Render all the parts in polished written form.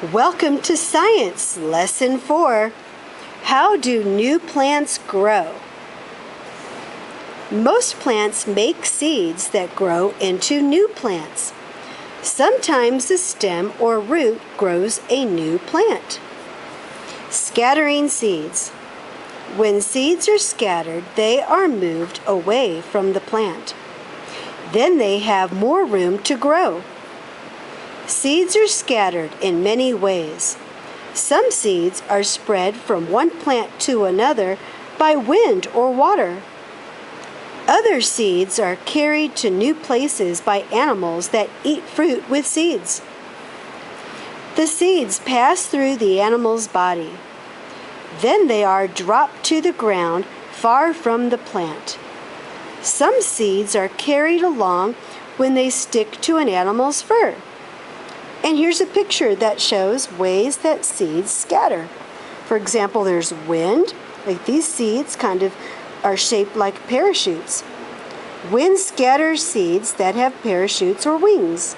Welcome to Science, Lesson 4. How do new plants grow? Most plants make seeds that grow into new plants. Sometimes a stem or root grows a new plant. Scattering seeds. When seeds are scattered, they are moved away from the plant. Then they have more room to grow. Seeds are scattered in many ways. Some seeds are spread from one plant to another by wind or water. Other seeds are carried to new places by animals that eat fruit with seeds. The seeds pass through the animal's body. Then they are dropped to the ground far from the plant. Some seeds are carried along when they stick to an animal's fur. And here's a picture that shows ways that seeds scatter. For example, there's wind, like these seeds kind of are shaped like parachutes. Wind scatters seeds that have parachutes or wings.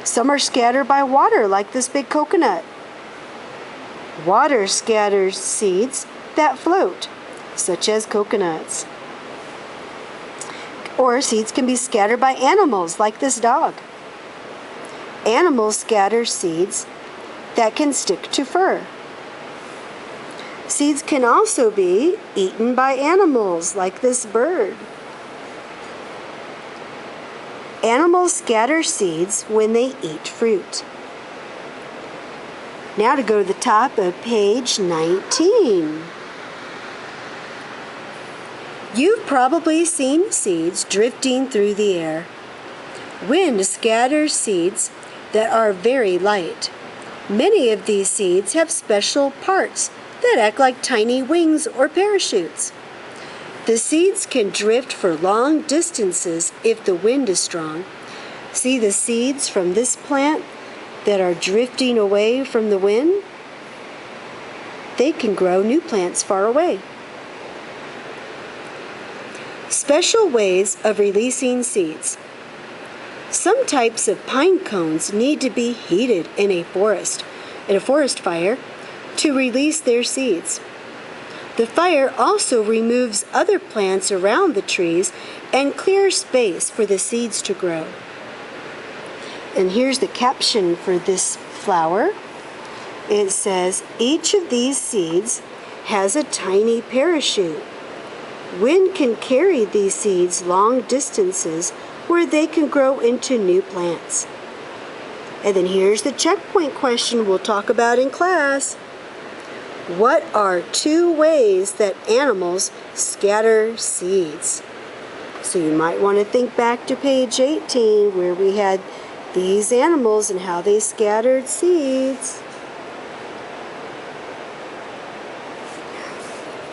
Some are scattered by water, like this big coconut. Water scatters seeds that float, such as coconuts. Or seeds can be scattered by animals, like this dog. Animals scatter seeds that can stick to fur. Seeds can also be eaten by animals, like this bird. Animals scatter seeds when they eat fruit. Now to go to the top of page 19. You've probably seen seeds drifting through the air. Wind scatters seeds that are very light. Many of these seeds have special parts that act like tiny wings or parachutes. The seeds can drift for long distances if the wind is strong. See the seeds from this plant that are drifting away from the wind? They can grow new plants far away. Special ways of releasing seeds. Some types of pine cones need to be heated in a forest fire, to release their seeds. The fire also removes other plants around the trees and clears space for the seeds to grow. And here's the caption for this flower. It says, each of these seeds has a tiny parachute. Wind can carry these seeds long distances where they can grow into new plants. And then here's the checkpoint question we'll talk about in class. What are 2 ways that animals scatter seeds? So you might want to think back to page 18 where we had these animals and how they scattered seeds.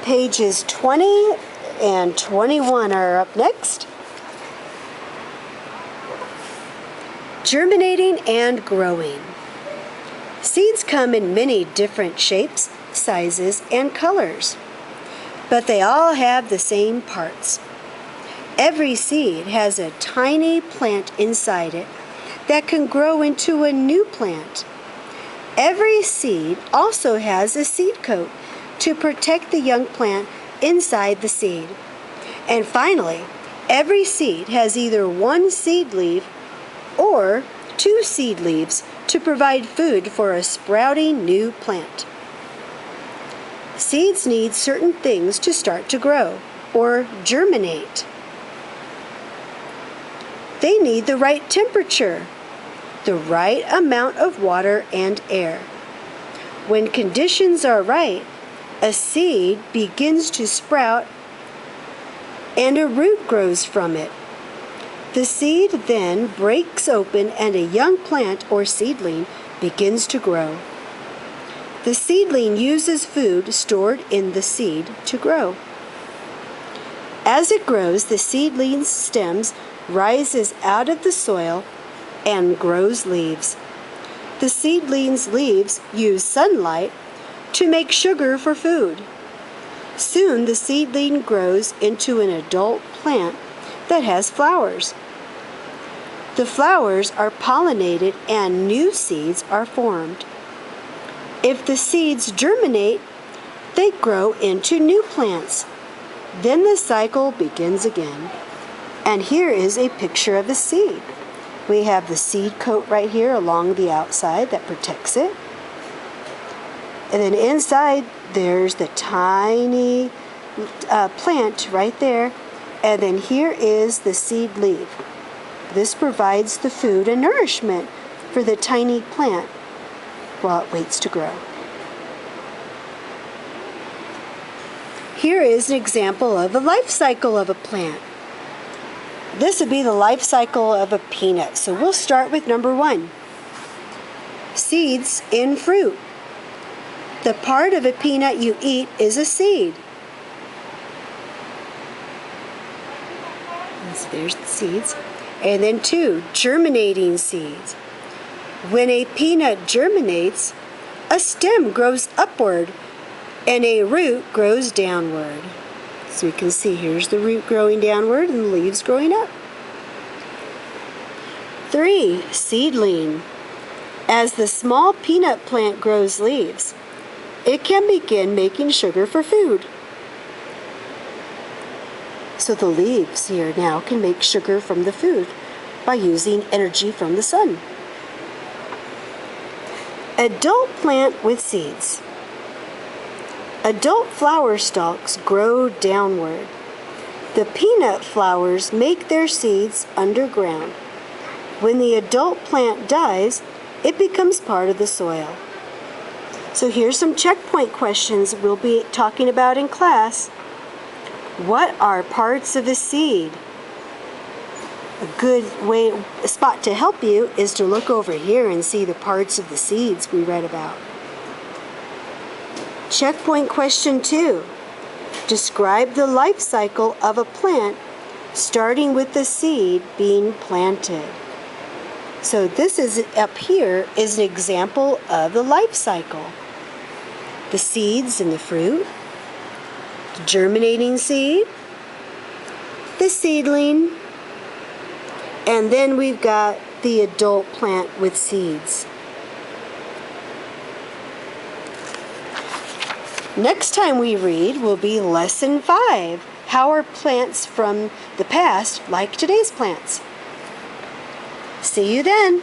Pages 20 and 21 are up next. Germinating and growing. Seeds come in many different shapes, sizes, and colors, but they all have the same parts. Every seed has a tiny plant inside it that can grow into a new plant. Every seed also has a seed coat to protect the young plant inside the seed. And finally, every seed has either 1 seed leaf or 2 seed leaves to provide food for a sprouting new plant. Seeds need certain things to start to grow or germinate. They need the right temperature, the right amount of water and air. When conditions are right, a seed begins to sprout and a root grows from it. The seed then breaks open and a young plant or seedling begins to grow. The seedling uses food stored in the seed to grow. As it grows, the seedling's stems rises out of the soil and grows leaves. The seedling's leaves use sunlight to make sugar for food. Soon the seedling grows into an adult plant that has flowers. The flowers are pollinated and new seeds are formed. If the seeds germinate, they grow into new plants. Then the cycle begins again. And here is a picture of a seed. We have the seed coat right here along the outside that protects it. And then inside, there's the tiny plant right there. And then here is the seed leaf. This provides the food and nourishment for the tiny plant while it waits to grow. Here is an example of the life cycle of a plant. This would be the life cycle of a peanut. So we'll start with number 1. Seeds in fruit. The part of a peanut you eat is a seed. So there's the seeds. And then 2, germinating seeds. When a peanut germinates, a stem grows upward and a root grows downward. So you can see here's the root growing downward and the leaves growing up. 3, seedling. As the small peanut plant grows leaves, it can begin making sugar for food. So the leaves here now can make sugar from the food by using energy from the sun. Adult plant with seeds. Adult flower stalks grow downward. The peanut flowers make their seeds underground. When the adult plant dies, it becomes part of the soil. So here's some checkpoint questions we'll be talking about in class. What are parts of a seed? A spot to help you is to look over here and see the parts of the seeds we read about. Checkpoint question 2. Describe the life cycle of a plant starting with the seed being planted. So this is up here is an example of the life cycle. The seeds and the fruit, the germinating seed, the seedling, and then we've got the adult plant with seeds. Next time we read will be Lesson 5. How are plants from the past like today's plants? See you then.